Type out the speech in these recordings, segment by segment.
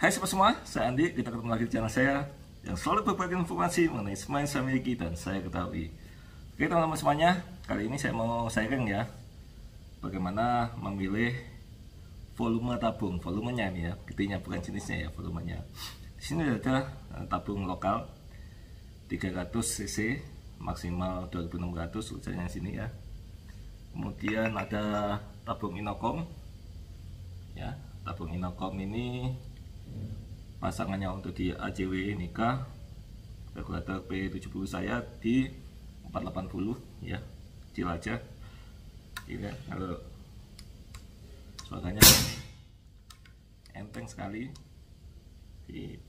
Hai sobat semua, saya Andi. Kita ketemu lagi di channel saya yang selalu berbagi informasi mengenai semua yang saya miliki dan saya ketahui. Oke teman-teman semuanya, kali ini saya mau sharing ya bagaimana memilih volume tabung, volumenya nih ya, gedenya bukan jenisnya ya, volumenya. Di sini ada tabung lokal 300 cc maksimal 2600 tulisannya sini ya. Kemudian ada tabung Inokom ya, tabung Inokom ini pasangannya untuk di AJW Nikah, regulator P70 saya di 480 ya, kecil aja ini ya. Kalau suaranya enteng sekali, di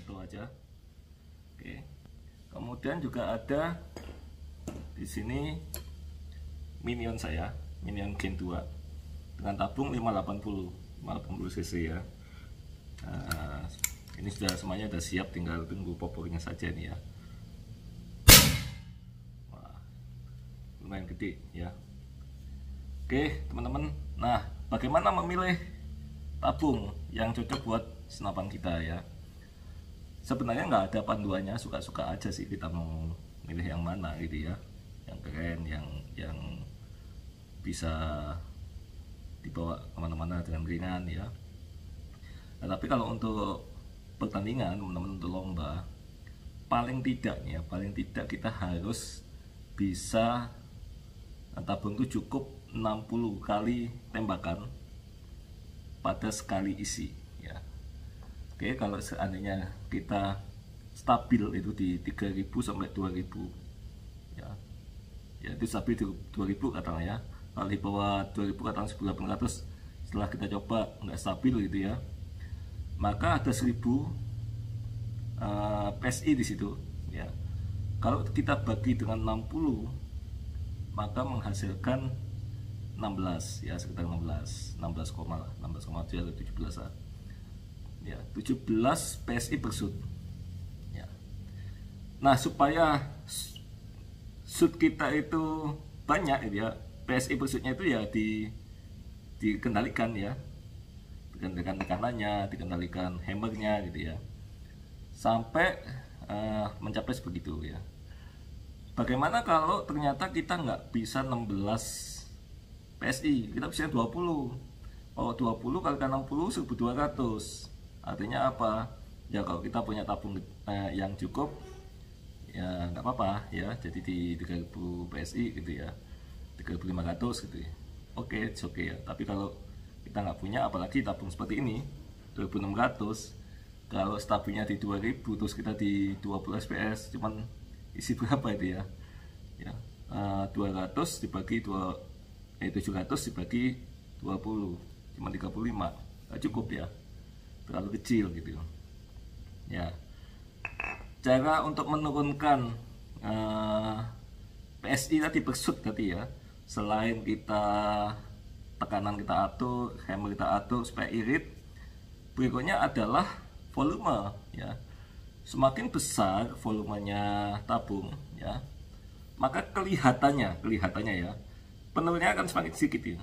itu aja. Oke, kemudian juga ada di sini Minion saya, Minion Gen 2 dengan tabung 580 cc ya. Nah, ini sudah semuanya sudah siap, tinggal tunggu popornya saja nih ya. Wah, lumayan gede ya. Oke teman-teman, nah bagaimana memilih tabung yang cocok buat senapan kita ya? Sebenarnya nggak ada panduannya, suka-suka aja sih kita mau milih yang mana gitu ya, yang keren, yang bisa dibawa kemana-mana dengan ringan ya. Nah, tapi kalau untuk pertandingan, teman-teman, untuk lomba, paling tidak nih ya, paling tidak kita harus bisa tabung itu cukup 60 kali tembakan pada sekali isi ya. Oke, kalau seandainya kita stabil itu di 3000 sampai 2000 ya, ya itu stabil di 2000 katakanlah ya. Kalau di bawah 2000 katakan 1800, setelah kita coba nggak stabil gitu ya, maka ada 1000 PSI di situ ya. Kalau kita bagi dengan 60, maka menghasilkan 16 ya, sekitar 16,7 atau 17 lah ya, 17 PSI per shoot ya. Nah, supaya shoot kita itu banyak gitu ya, PSI per shootnya itu ya dikendalikan ya, dikendalikan tekanannya, dikendalikan hammernya gitu ya, sampai mencapai sebegitu ya. Bagaimana kalau ternyata kita nggak bisa 16 PSI, kita bisa 20. Kalau 20 kalikan 60, 1200. Artinya apa? Ya kalau kita punya tabung yang cukup, ya nggak apa-apa ya, jadi di 3000 PSI gitu ya, 3500 gitu ya. Oke, oke ya. Tapi kalau kita nggak punya, apalagi tabung seperti ini 2600, kalau stabilnya di 2000 terus kita di 20 fps, cuman isi berapa itu ya? Ya, 200 dibagi 700 dibagi 20, cuma 35, nggak cukup ya, terlalu kecil gitu ya. Cara untuk menurunkan PSI tadi per shoot tadi ya, selain kita tekanan kita atur, hammer kita atur supaya irit, berikutnya adalah volume ya. Semakin besar volumenya tabung ya, maka kelihatannya ya, penurunya akan semakin sedikit ya,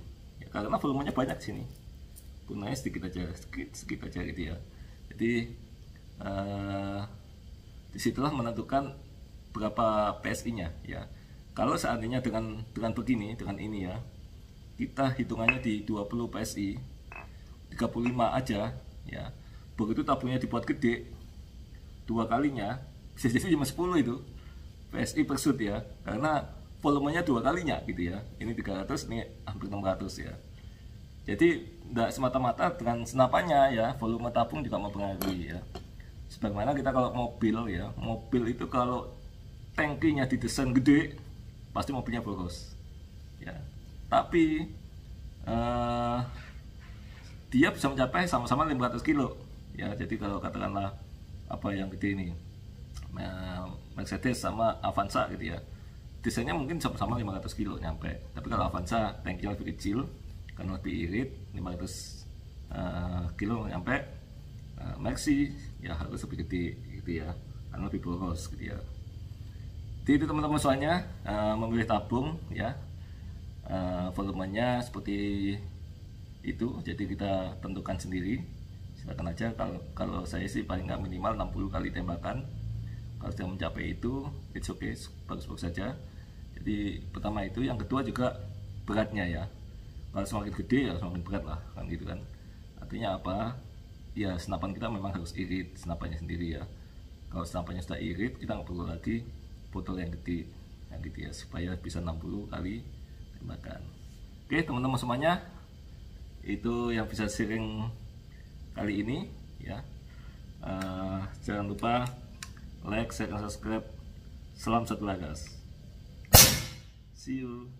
karena volumenya banyak sini, punanya sedikit aja gitu ya. Jadi disitulah menentukan berapa PSI-nya ya. Kalau seandainya dengan begini, dengan ini ya, kita hitungannya di 20 PSI, 35 aja ya, begitu tabungnya dibuat gede, 2 kalinya bisa jadi cuma 10 itu PSI per shoot ya, karena volumenya 2 kalinya gitu ya. Ini 300, ini hampir 600 ya. Jadi tidak semata-mata dengan senapannya ya, volume tabung juga mempengaruhi ya. Sebagaimana kita kalau mobil ya, mobil itu kalau tangkinya didesain gede, pasti mobilnya boros ya. Tapi dia bisa mencapai sama-sama 500 kilo ya. Jadi kalau katakanlah apa yang gede ini, Mercedes sama Avanza gitu ya, desainnya mungkin sama-sama 500 kilo nyampe. Tapi kalau Avanza tankinya lebih kecil karena lebih irit, 500 kilo nyampe. Maxi ya harus lebih gede gitu ya, karena lebih boros gitu ya. Jadi itu teman-teman, soalnya memilih tabung ya, volumenya seperti itu, jadi kita tentukan sendiri. Silakan aja, kalau saya sih paling nggak minimal 60 kali tembakan. Kalau sudah mencapai itu, it's okay, bagus-bagus saja. Jadi pertama itu, yang kedua juga beratnya ya. Kalau semakin gede ya semakin berat lah, kan gitu kan. Artinya apa? Ya senapan kita memang harus irit senapannya sendiri ya. Kalau senapannya sudah irit, kita nggak perlu lagi botol yang gede, yang gitu ya, supaya bisa 60 kali tembakan. Oke teman-teman semuanya, itu yang bisa sharing kali ini ya. Jangan lupa like, share, dan subscribe. Salam satu Lagas. See you.